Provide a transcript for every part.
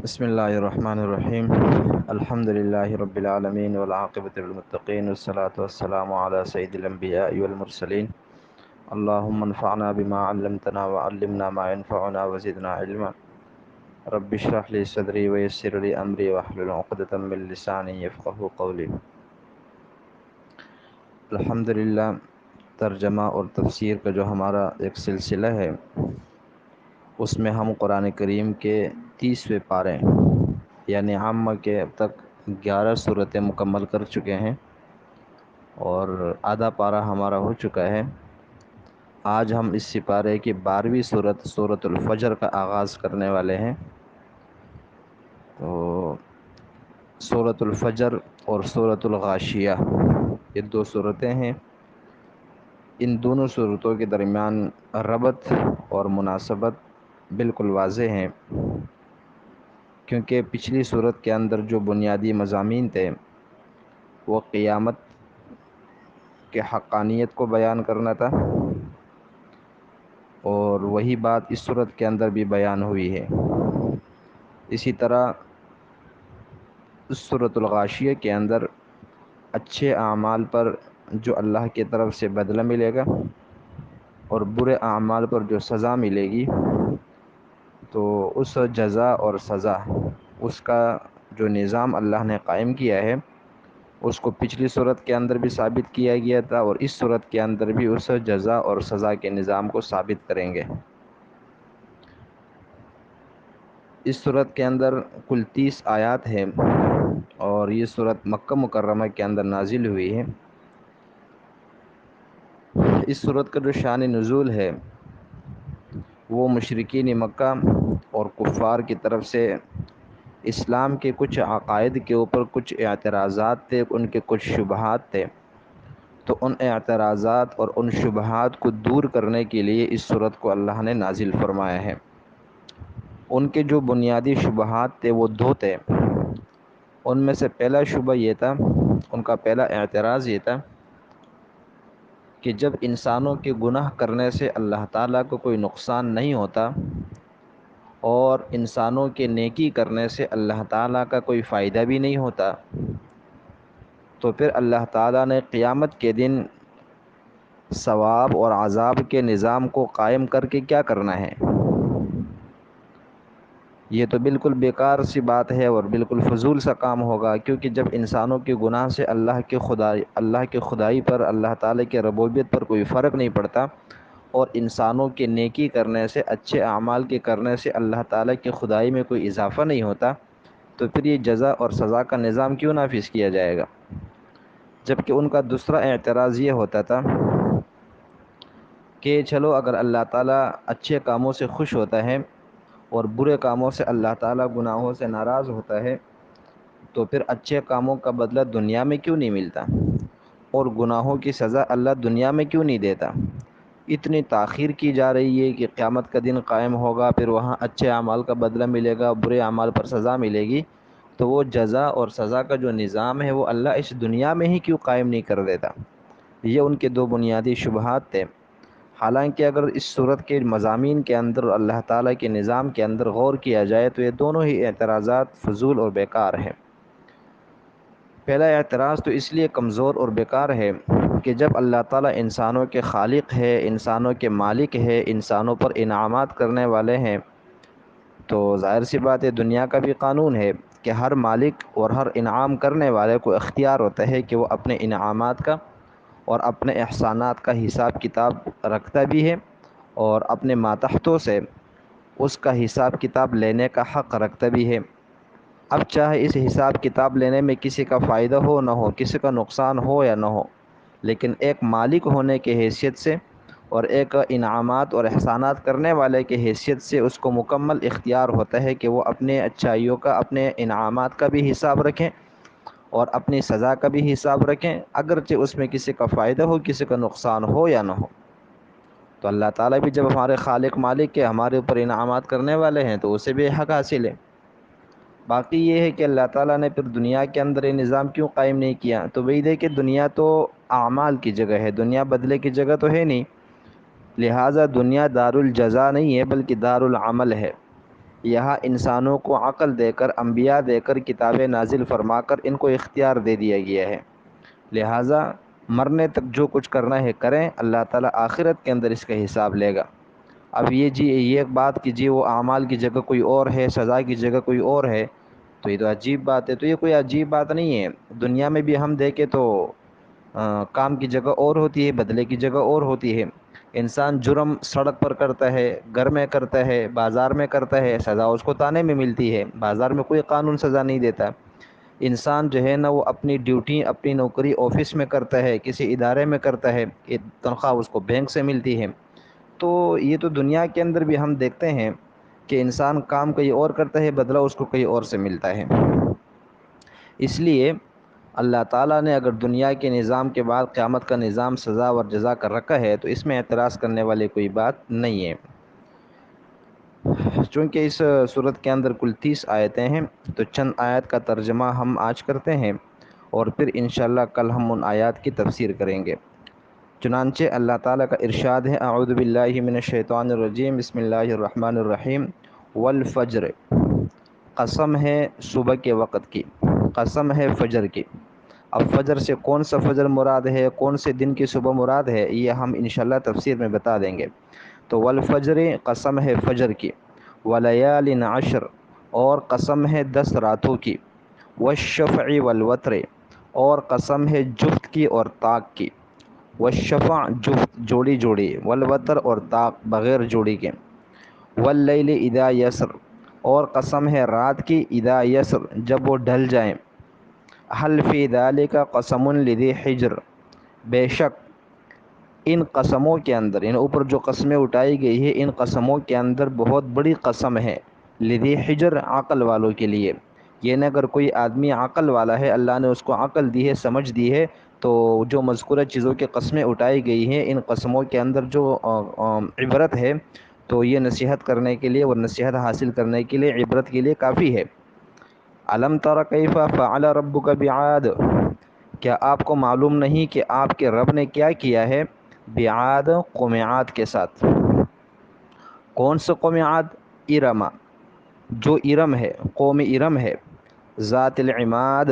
بسم اللہ الرحمن الرحیم الحمد للہ رب العالمین والعاقبۃ للمتقین والصلاة والسلام علی سید الانبیاء والمرسلین اللہم انفعنا بما علمتنا وعلمنا ما ينفعنا وزدنا علما رب اشرح لی صدری ویسر لی امری واحلل عقدۃ من لسانی یفقہوا قولی۔ الحمدللہ ترجمہ اور تفسیر کا جو ہمارا ایک سلسلہ ہے، اس میں ہم قرآن کریم کے 30ویں پارے یعنی عامہ کے اب تک 11 صورتیں مکمل کر چکے ہیں اور آدھا پارہ ہمارا ہو چکا ہے۔ آج ہم اس سپارے کی 12ویں صورت سورۃ الفجر کا آغاز کرنے والے ہیں۔ تو سورۃ الفجر اور سورۃ الغاشیہ یہ دو صورتیں ہیں۔ ان دونوں صورتوں کے درمیان ربط اور مناسبت بالکل واضح ہیں، کیونکہ پچھلی صورت کے اندر جو بنیادی مضامین تھے وہ قیامت کے حقانیت کو بیان کرنا تھا، اور وہی بات اس صورت کے اندر بھی بیان ہوئی ہے۔ اسی طرح اس سورۃ الغاشیہ کے اندر اچھے اعمال پر جو اللہ کی طرف سے بدلہ ملے گا اور برے اعمال پر جو سزا ملے گی، تو اس جزا اور سزا اس کا جو نظام اللہ نے قائم کیا ہے اس کو پچھلی صورت کے اندر بھی ثابت کیا گیا تھا، اور اس صورت کے اندر بھی اس جزا اور سزا کے نظام کو ثابت کریں گے۔ اس صورت کے اندر کل 30 آیات ہیں، اور یہ صورت مکہ مکرمہ کے اندر نازل ہوئی ہے۔ اس صورت کا جو شان نزول ہے وہ مشرکین مکہ اور کفار کی طرف سے اسلام کے کچھ عقائد کے اوپر کچھ اعتراضات تھے، ان کے کچھ شبہات تھے، تو ان اعتراضات اور ان شبہات کو دور کرنے کے لیے اس صورت کو اللہ نے نازل فرمایا ہے۔ ان کے جو بنیادی شبہات تھے وہ دو تھے۔ ان میں سے پہلا شبہ یہ تھا، ان کا پہلا اعتراض یہ تھا کہ جب انسانوں کے گناہ کرنے سے اللہ تعالیٰ کو کوئی نقصان نہیں ہوتا اور انسانوں کے نیکی کرنے سے اللہ تعالیٰ کا کوئی فائدہ بھی نہیں ہوتا، تو پھر اللہ تعالیٰ نے قیامت کے دن ثواب اور عذاب کے نظام کو قائم کر کے کیا کرنا ہے؟ یہ تو بالکل بیکار سی بات ہے اور بالکل فضول سا کام ہوگا، کیونکہ جب انسانوں کے گناہ سے اللہ کے خدائی پر، اللہ تعالیٰ کے ربوبیت پر کوئی فرق نہیں پڑتا، اور انسانوں کے نیکی کرنے سے، اچھے اعمال کے کرنے سے اللہ تعالیٰ کی خدائی میں کوئی اضافہ نہیں ہوتا، تو پھر یہ جزا اور سزا کا نظام کیوں نافذ کیا جائے گا؟ جبکہ ان کا دوسرا اعتراض یہ ہوتا تھا کہ چلو اگر اللہ تعالیٰ اچھے کاموں سے خوش ہوتا ہے اور برے کاموں سے اللہ تعالیٰ گناہوں سے ناراض ہوتا ہے، تو پھر اچھے کاموں کا بدلہ دنیا میں کیوں نہیں ملتا اور گناہوں کی سزا اللہ دنیا میں کیوں نہیں دیتا؟ اتنی تاخیر کی جا رہی ہے کہ قیامت کا دن قائم ہوگا، پھر وہاں اچھے اعمال کا بدلہ ملے گا، برے اعمال پر سزا ملے گی، تو وہ جزا اور سزا کا جو نظام ہے وہ اللہ اس دنیا میں ہی کیوں قائم نہیں کر دیتا؟ یہ ان کے دو بنیادی شبہات تھے۔ حالانکہ اگر اس صورت کے مضامین کے اندر اللہ تعالیٰ کے نظام کے اندر غور کیا جائے تو یہ دونوں ہی اعتراضات فضول اور بیکار ہیں۔ پہلا اعتراض تو اس لیے کمزور اور بیکار ہے کہ جب اللہ تعالیٰ انسانوں کے خالق ہے، انسانوں کے مالک ہے، انسانوں پر انعامات کرنے والے ہیں، تو ظاہر سی بات ہے دنیا کا بھی قانون ہے کہ ہر مالک اور ہر انعام کرنے والے کو اختیار ہوتا ہے کہ وہ اپنے انعامات کا اور اپنے احسانات کا حساب کتاب رکھتا بھی ہے، اور اپنے ماتحتوں سے اس کا حساب کتاب لینے کا حق رکھتا بھی ہے۔ اب چاہے اس حساب کتاب لینے میں کسی کا فائدہ ہو نہ ہو، کسی کا نقصان ہو یا نہ ہو، لیکن ایک مالک ہونے کے حیثیت سے اور ایک انعامات اور احسانات کرنے والے کے حیثیت سے اس کو مکمل اختیار ہوتا ہے کہ وہ اپنے اچھائیوں کا، اپنے انعامات کا بھی حساب رکھیں اور اپنی سزا کا بھی حساب رکھیں، اگرچہ اس میں کسی کا فائدہ ہو، کسی کا نقصان ہو یا نہ ہو۔ تو اللہ تعالیٰ بھی جب ہمارے خالق مالک کے، ہمارے اوپر انعامات کرنے والے ہیں، تو اسے بھی حق حاصل ہے۔ باقی یہ ہے کہ اللہ تعالیٰ نے پھر دنیا کے اندر یہ نظام کیوں قائم نہیں کیا؟ تو وہی دے کہ دنیا تو اعمال کی جگہ ہے، دنیا بدلے کی جگہ تو ہے نہیں، لہٰذا دنیا دار الجزا نہیں ہے بلکہ دار العمل ہے۔ یہاں انسانوں کو عقل دے کر، انبیاء دے کر، کتابیں نازل فرما کر ان کو اختیار دے دیا گیا ہے، لہٰذا مرنے تک جو کچھ کرنا ہے کریں، اللہ تعالیٰ آخرت کے اندر اس کا حساب لے گا۔ اب یہ ایک بات کہ جی وہ اعمال کی جگہ کوئی اور ہے، سزا کی جگہ کوئی اور ہے، تو یہ تو عجیب بات ہے۔ تو یہ کوئی عجیب بات نہیں ہے، دنیا میں بھی ہم دیکھیں تو کام کی جگہ اور ہوتی ہے، بدلے کی جگہ اور ہوتی ہے۔ انسان جرم سڑک پر کرتا ہے، گھر میں کرتا ہے، بازار میں کرتا ہے، سزا اس کو تانے میں ملتی ہے، بازار میں کوئی قانون سزا نہیں دیتا۔ انسان جو ہے نا وہ اپنی ڈیوٹی، اپنی نوکری آفس میں کرتا ہے، کسی ادارے میں کرتا ہے، ایک تنخواہ اس کو بینک سے ملتی ہے۔ تو یہ تو دنیا کے اندر بھی ہم دیکھتے ہیں کہ انسان کام کہیں اور کرتا ہے، بدلہ اس کو کہیں اور سے ملتا ہے۔ اس لیے اللہ تعالیٰ نے اگر دنیا کے نظام کے بعد قیامت کا نظام سزا اور جزا کر رکھا ہے تو اس میں اعتراض کرنے والی کوئی بات نہیں ہے۔ چونکہ اس صورت کے اندر کل 30 آیتیں ہیں، تو چند آیت کا ترجمہ ہم آج کرتے ہیں اور پھر انشاءاللہ کل ہم ان آیات کی تفسیر کریں گے۔ چنانچہ اللہ تعالیٰ کا ارشاد ہے، اعوذ باللہ من الشیطان الرجیم، بسم اللہ الرحمن الرحیم، والفجر، قسم ہے صبح کے وقت کی، قسم ہے فجر کی۔ اب فجر سے کون سا فجر مراد ہے، کون سے دن کی صبح مراد ہے، یہ ہم انشاءاللہ تفسیر میں بتا دیں گے۔ تو والفجر، قسم ہے فجر کی، ولیال عشر، اور قسم ہے 10 راتوں کی، والشفع والوتر، اور قسم ہے جفت کی اور طاق کی، والشفع جفت جوڑی جوڑی، والوتر اور طاق بغیر جوڑی کے، واللیل اذا یسر، اور قسم ہے رات کی، اذا یسر جب وہ ڈھل جائیں، حل فی ذالک قسم لذی حجر، بے شک ان قسموں کے اندر، ان اوپر جو قسمیں اٹھائی گئی ہے ان قسموں کے اندر بہت بڑی قسم ہے، لذی حجر عقل والوں کے لیے۔ یہ اگر کوئی آدمی عقل والا ہے، اللہ نے اس کو عقل دی ہے، سمجھ دی ہے، تو جو مذکورہ چیزوں کی قسمیں اٹھائی گئی ہیں ان قسموں کے اندر جو عبرت ہے، تو یہ نصیحت کرنے کے لیے اور نصیحت حاصل کرنے کے لیے، عبرت کے لیے کافی ہے۔ الم تر کیف فعل ربک بعاد، کیا آپ کو معلوم نہیں کہ آپ کے رب نے کیا کیا ہے بعاد، قوم عاد کے ساتھ۔ کون سے قوم عاد؟ ارم، جو ارم ہے، قوم ارم ہے، ذات العماد،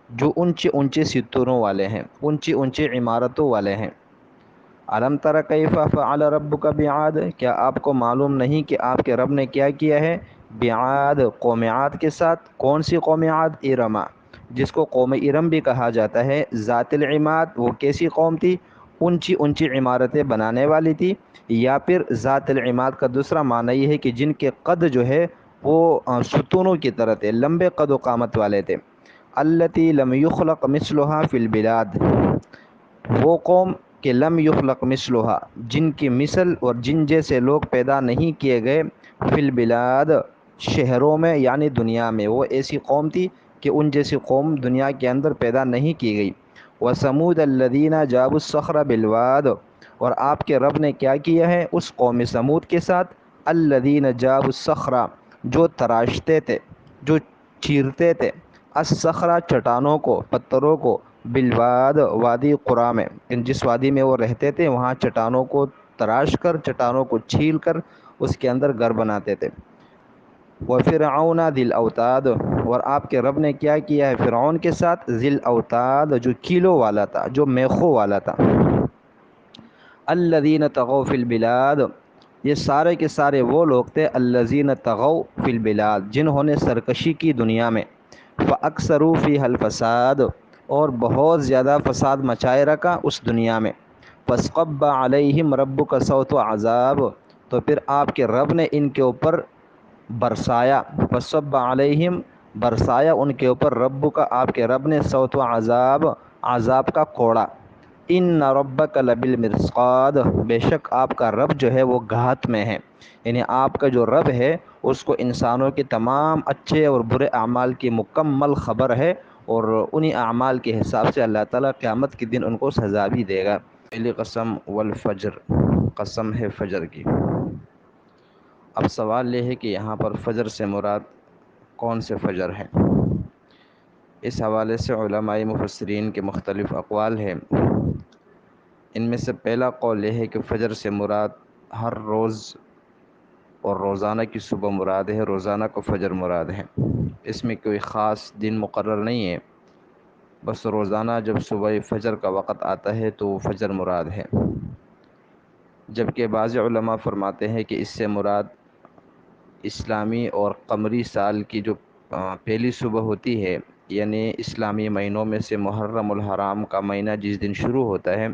جو اونچے اونچے ستونوں والے ہیں، اونچی اونچی عمارتوں والے ہیں۔ الم تر کیف فعل ربک بعاد، کیا آپ کو معلوم نہیں کہ آپ کے رب نے کیا کیا ہے بعاد، قوم عاد کے ساتھ۔ کون سی قوم عاد؟ ارم، جس کو قوم ارم بھی کہا جاتا ہے۔ ذات العماد، وہ کیسی قوم تھی؟ اونچی اونچی عمارتیں بنانے والی تھی، یا پھر ذات العماد کا دوسرا معنی یہ ہے کہ جن کے قد جو ہے وہ ستونوں کی طرح تھے، لمبے قد و قامت والے تھے۔ التی لم یخلق مثلها فی البلاد، وہ قوم کہ لم یخلق مثلها، جن کی مثل اور جن جیسے لوگ پیدا نہیں کیے گئے، فی البلاد، شہروں میں یعنی دنیا میں، وہ ایسی قوم تھی کہ ان جیسی قوم دنیا کے اندر پیدا نہیں کی گئی۔ وثمود الذین جابوا الصخر بالواد، اور آپ کے رب نے کیا کیا ہے اس قوم سمود کے ساتھ، الذین جابوا الصخر، جو تراشتے تھے، جو چیرتے تھے، الصخرہ چٹانوں کو، پتھروں کو، بالواد، وادی قرا میں، جس وادی میں وہ رہتے تھے وہاں چٹانوں کو تراش کر، چٹانوں کو چھیل کر اس کے اندر گھر بناتے تھے۔ وفرعون ذی الاوتاد، اور آپ کے رب نے کیا کیا ہے فرعون کے ساتھ، ذی الاوتاد، جو کیلوں والا تھا، جو میخوں والا تھا۔ الذین طغوا فی البلاد، یہ سارے کے سارے وہ لوگ تھے، الذین طغوا فی البلاد، جنہوں نے سرکشی کی دنیا میں، فاکثروا فیہا الفساد، اور بہت زیادہ فساد مچائے رکھا اس دنیا میں۔ فاصطب علیہم ربک صوت عذاب، تو پھر آپ کے رب نے ان کے اوپر برسایا، فصب علیہم، برسایا ان کے اوپر، رب کا، آپ کے رب نے، صوت و عذاب، عذاب کا کوڑا۔ ان ربک لبالمرصاد، بے شک آپ کا رب جو ہے وہ گھات میں ہے، یعنی آپ کا جو رب ہے اس کو انسانوں کے تمام اچھے اور برے اعمال کی مکمل خبر ہے، اور انہی اعمال کے حساب سے اللہ تعالیٰ قیامت کے دن ان کو سزا بھی دے گا۔ پہلی قسم والفجر، قسم ہے فجر کی۔ اب سوال یہ ہے کہ یہاں پر فجر سے مراد کون سے فجر ہیں؟ اس حوالے سے علماء مفسرین کے مختلف اقوال ہیں۔ ان میں سے پہلا قول یہ ہے کہ فجر سے مراد ہر روز اور روزانہ کی صبح مراد ہے، روزانہ کو فجر مراد ہے۔ اس میں کوئی خاص دن مقرر نہیں ہے، بس روزانہ جب صبح فجر کا وقت آتا ہے تو فجر مراد ہے۔ جبکہ بعض علماء فرماتے ہیں کہ اس سے مراد اسلامی اور قمری سال کی جو پہلی صبح ہوتی ہے، یعنی اسلامی مہینوں میں سے محرم الحرام کا مہینہ جس دن شروع ہوتا ہے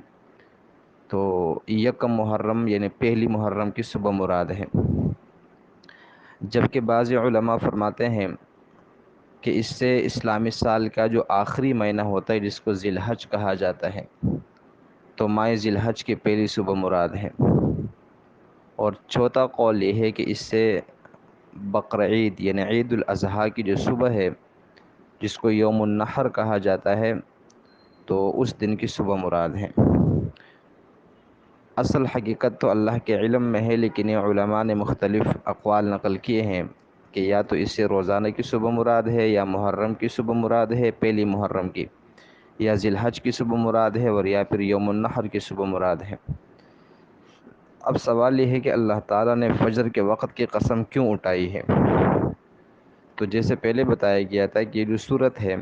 تو یکم محرم یعنی پہلی محرم کی صبح مراد ہے۔ جبکہ بعض علماء فرماتے ہیں کہ اس سے اسلامی سال کا جو آخری مہینہ ہوتا ہے جس کو ذی الحج کہا جاتا ہے تو ماہ ذی الحج کی پہلی صبح مراد ہے۔ اور چوتھا قول یہ ہے کہ اس سے بقرعید یعنی عید الاضحیٰ کی جو صبح ہے جس کو یوم النحر کہا جاتا ہے تو اس دن کی صبح مراد ہے۔ اصل حقیقت تو اللہ کے علم میں ہے، لیکن یہ علماء نے مختلف اقوال نقل کیے ہیں کہ یا تو اس سے روزانہ کی صبح مراد ہے، یا محرم کی صبح مراد ہے پہلی محرم کی، یا ذی الحج کی صبح مراد ہے، اور یا پھر یوم النحر کی صبح مراد ہے۔ اب سوال یہ ہے کہ اللہ تعالیٰ نے فجر کے وقت کی قسم کیوں اٹھائی ہے؟ تو جیسے پہلے بتایا گیا تھا کہ یہ جو صورت ہے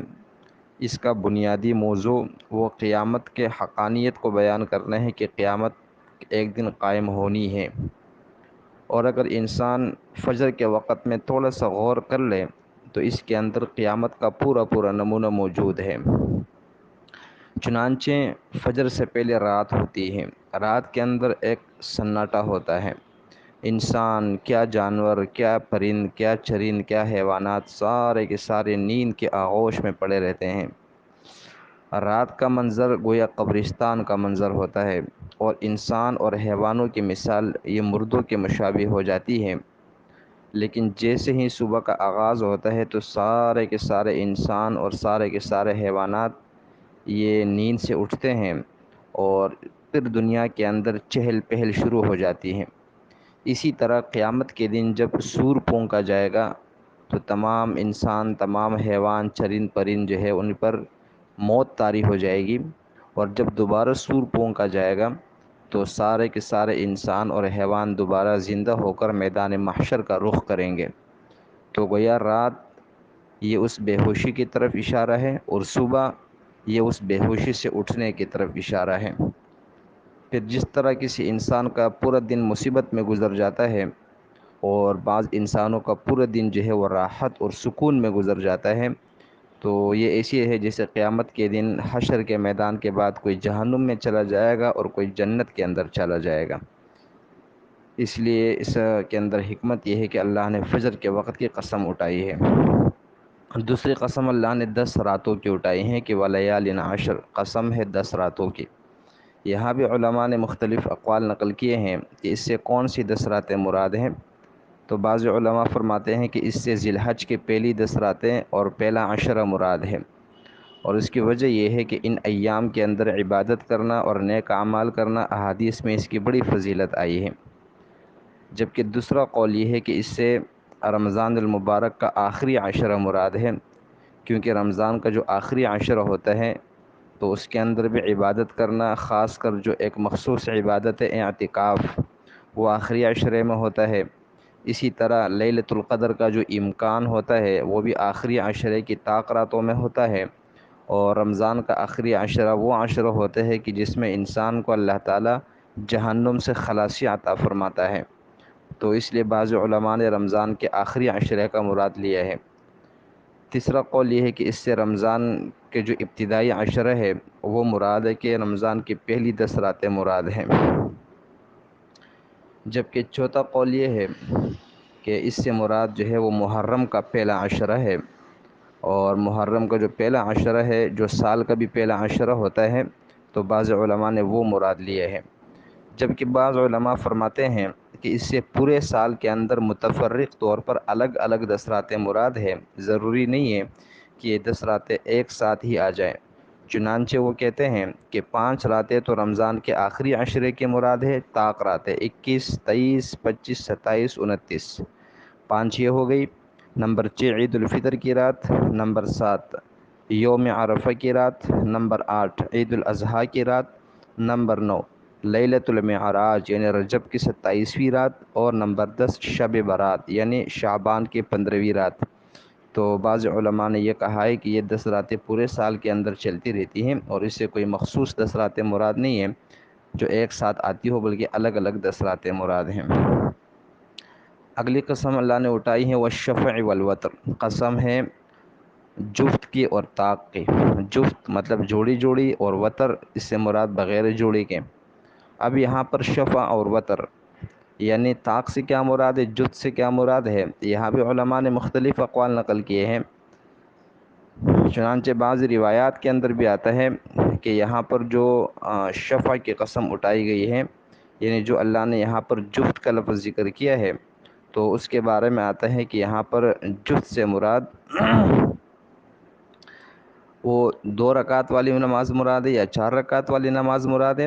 اس کا بنیادی موضوع وہ قیامت کے حقانیت کو بیان کرنا ہے کہ قیامت ایک دن قائم ہونی ہے، اور اگر انسان فجر کے وقت میں تھوڑا سا غور کر لے تو اس کے اندر قیامت کا پورا نمونہ موجود ہے۔ چنانچہ فجر سے پہلے رات ہوتی ہے، رات کے اندر ایک سناٹا ہوتا ہے، انسان کیا جانور کیا پرند کیا چرند کیا حیوانات سارے کے سارے نیند کے آغوش میں پڑے رہتے ہیں۔ رات کا منظر گویا قبرستان کا منظر ہوتا ہے، اور انسان اور حیوانوں کی مثال یہ مردوں کے مشابہ ہو جاتی ہے۔ لیکن جیسے ہی صبح کا آغاز ہوتا ہے تو سارے کے سارے انسان اور سارے کے سارے حیوانات یہ نیند سے اٹھتے ہیں، اور پھر دنیا کے اندر چہل پہل شروع ہو جاتی ہے۔ اسی طرح قیامت کے دن جب سور پھونکا جائے گا تو تمام انسان تمام حیوان چرند پرند جو ہے ان پر موت طاری ہو جائے گی، اور جب دوبارہ سور پھونکا جائے گا تو سارے کے سارے انسان اور حیوان دوبارہ زندہ ہو کر میدان محشر کا رخ کریں گے۔ تو گویا رات یہ اس بے ہوشی کی طرف اشارہ ہے، اور صبح یہ اس بے ہوشی سے اٹھنے کی طرف اشارہ ہے۔ پھر جس طرح کسی انسان کا پورا دن مصیبت میں گزر جاتا ہے، اور بعض انسانوں کا پورا دن جو ہے وہ راحت اور سکون میں گزر جاتا ہے، تو یہ ایسی ہے جیسے قیامت کے دن حشر کے میدان کے بعد کوئی جہنم میں چلا جائے گا اور کوئی جنت کے اندر چلا جائے گا۔ اس لیے اس کے اندر حکمت یہ ہے کہ اللہ نے فجر کے وقت کی قسم اٹھائی ہے۔ دوسری قسم اللہ نے 10 راتوں کی اٹھائی ہیں کہ وَلَيَالٍ عَشْرٍ، قسم ہے 10 راتوں کی۔ یہاں بھی علماء نے مختلف اقوال نقل کیے ہیں کہ اس سے کون سی 10 راتیں مراد ہیں۔ تو بعض علماء فرماتے ہیں کہ اس سے ذی الحج کی پہلی 10 راتیں اور پہلا عشرہ مراد ہے، اور اس کی وجہ یہ ہے کہ ان ایام کے اندر عبادت کرنا اور نیک اعمال کرنا احادیث میں اس کی بڑی فضیلت آئی ہے۔ جبکہ دوسرا قول یہ ہے کہ اس سے رمضان المبارک کا آخری عشرہ مراد ہے، کیونکہ رمضان کا جو آخری عشرہ ہوتا ہے تو اس کے اندر بھی عبادت کرنا، خاص کر جو ایک مخصوص عبادت ہے اعتکاف، وہ آخری عشرے میں ہوتا ہے۔ اسی طرح لیلۃ القدر کا جو امکان ہوتا ہے وہ بھی آخری عشرے کی طاق راتوں میں ہوتا ہے، اور رمضان کا آخری عشرہ وہ عشرہ ہوتا ہے کہ جس میں انسان کو اللہ تعالیٰ جہنم سے خلاصی عطا فرماتا ہے۔ تو اس لیے بعض علماء نے رمضان کے آخری عشرے کا مراد لیا ہے۔ تیسرا قول یہ ہے کہ اس سے رمضان کے جو ابتدائی عشرہ ہے وہ مراد ہے کہ رمضان کی پہلی 10 راتیں مراد ہیں۔ جبکہ چوتھا قول یہ ہے کہ اس سے مراد جو ہے وہ محرم کا پہلا عشرہ ہے، اور محرم کا جو پہلا عشرہ ہے جو سال کا بھی پہلا عشرہ ہوتا ہے تو بعض علماء نے وہ مراد لیے ہیں۔ جبکہ بعض علماء فرماتے ہیں کہ اس سے پورے سال کے اندر متفرق طور پر الگ الگ 10 راتیں مراد ہے، ضروری نہیں ہے کہ یہ 10 راتیں ایک ساتھ ہی آ جائیں۔ چنانچہ وہ کہتے ہیں کہ 5 راتیں تو رمضان کے آخری عشرے کے مراد ہے، طاق راتیں 21 23 25 27 29، 5 یہ ہو گئی۔ نمبر 6 عید الفطر کی رات، نمبر 7 یوم عرفہ کی رات، نمبر 8 عید الاضحیٰ کی رات، نمبر 9 لیلۃ المعراج یعنی رجب کی 27ویں رات، اور نمبر 10 شب برات یعنی شعبان کی 15ویں رات۔ تو بعض علماء نے یہ کہا ہے کہ یہ 10 راتیں پورے سال کے اندر چلتی رہتی ہیں، اور اس سے کوئی مخصوص 10 راتیں مراد نہیں ہیں جو ایک ساتھ آتی ہو، بلکہ الگ الگ 10 راتیں مراد ہیں۔ اگلی قسم اللہ نے اٹھائی ہے والشفع والوتر، قسم ہے جفت کی اور طاق کی۔ جفت مطلب جوڑی جوڑی، اور وتر اس سے مراد بغیر جوڑی کے۔ اب یہاں پر شفع اور وتر یعنی طاق سے کیا مراد ہے، جفت سے کیا مراد ہے، یہاں بھی علماء نے مختلف اقوال نقل کیے ہیں۔ چنانچہ بعض روایات کے اندر بھی آتا ہے کہ یہاں پر جو شفع کی قسم اٹھائی گئی ہے، یعنی جو اللہ نے یہاں پر جفت کا لفظ ذکر کیا ہے، تو اس کے بارے میں آتا ہے کہ یہاں پر جفت سے مراد وہ 2 رکعت والی نماز مراد ہے یا 4 رکعت والی نماز مراد ہے،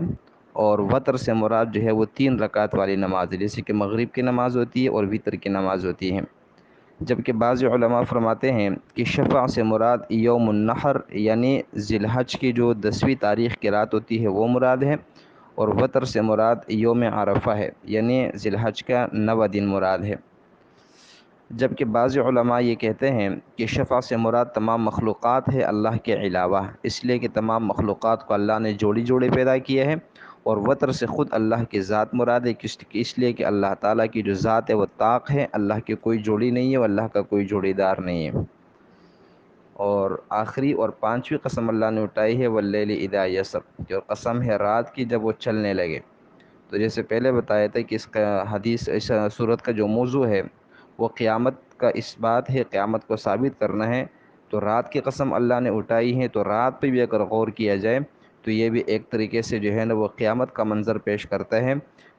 اور وتر سے مراد جو ہے وہ 3 رکعت والی نماز ہے، جیسے کہ مغرب کی نماز ہوتی ہے اور وتر کی نماز ہوتی ہے۔ جبکہ بعض علماء فرماتے ہیں کہ شفع سے مراد یوم النحر یعنی ذی الحج کی جو 10ویں تاریخ کی رات ہوتی ہے وہ مراد ہے، اور وتر سے مراد یوم عرفہ ہے یعنی ذی الحج کا 9واں دن مراد ہے۔ جبکہ بعض علماء یہ کہتے ہیں کہ شفع سے مراد تمام مخلوقات ہے اللہ کے علاوہ، اس لیے کہ تمام مخلوقات کو اللہ نے جوڑی جوڑے پیدا کیا ہے، اور وتر سے خود اللہ کی ذات مراد ہے، اس لیے کہ اللہ تعالیٰ کی جو ذات ہے وہ طاق ہے، اللہ کی کوئی جوڑی نہیں ہے، اور اللہ کا کوئی جوڑی دار نہیں ہے۔ اور آخری اور 5ویں قسم اللہ نے اٹھائی ہے واللیل اذا یسر، جو قسم ہے رات کی جب وہ چلنے لگے۔ تو جیسے پہلے بتایا تھا کہ اس صورت کا جو موضوع ہے وہ قیامت کا اس بات ہے، قیامت کو ثابت کرنا ہے، تو رات کی قسم اللہ نے اٹھائی ہے، تو رات پہ بھی اگر غور کیا جائے تو یہ بھی ایک طریقے سے جو ہے نا وہ قیامت کا منظر پیش کرتا ہے۔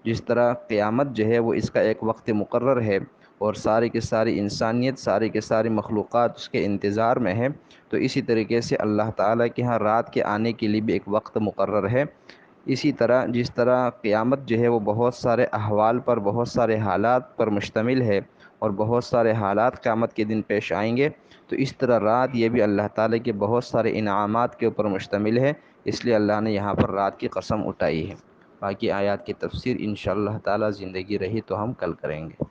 جس طرح قیامت جو ہے وہ اس کا ایک وقت مقرر ہے، اور ساری کی ساری انسانیت، ساری کی ساری مخلوقات اس کے انتظار میں ہے، تو اسی طریقے سے اللہ تعالیٰ کے ہاں رات کے آنے کے لیے بھی ایک وقت مقرر ہے۔ اسی طرح جس طرح قیامت جو ہے وہ بہت سارے احوال پر، بہت سارے حالات پر مشتمل ہے، اور بہت سارے حالات قیامت کے دن پیش آئیں گے، تو اس طرح رات یہ بھی اللہ تعالیٰ کے بہت سارے انعامات کے اوپر مشتمل ہے، اس لیے اللہ نے یہاں پر رات کی قسم اٹھائی ہے۔ باقی آیات کی تفسیر انشاءاللہ تعالیٰ زندگی رہی تو ہم کل کریں گے۔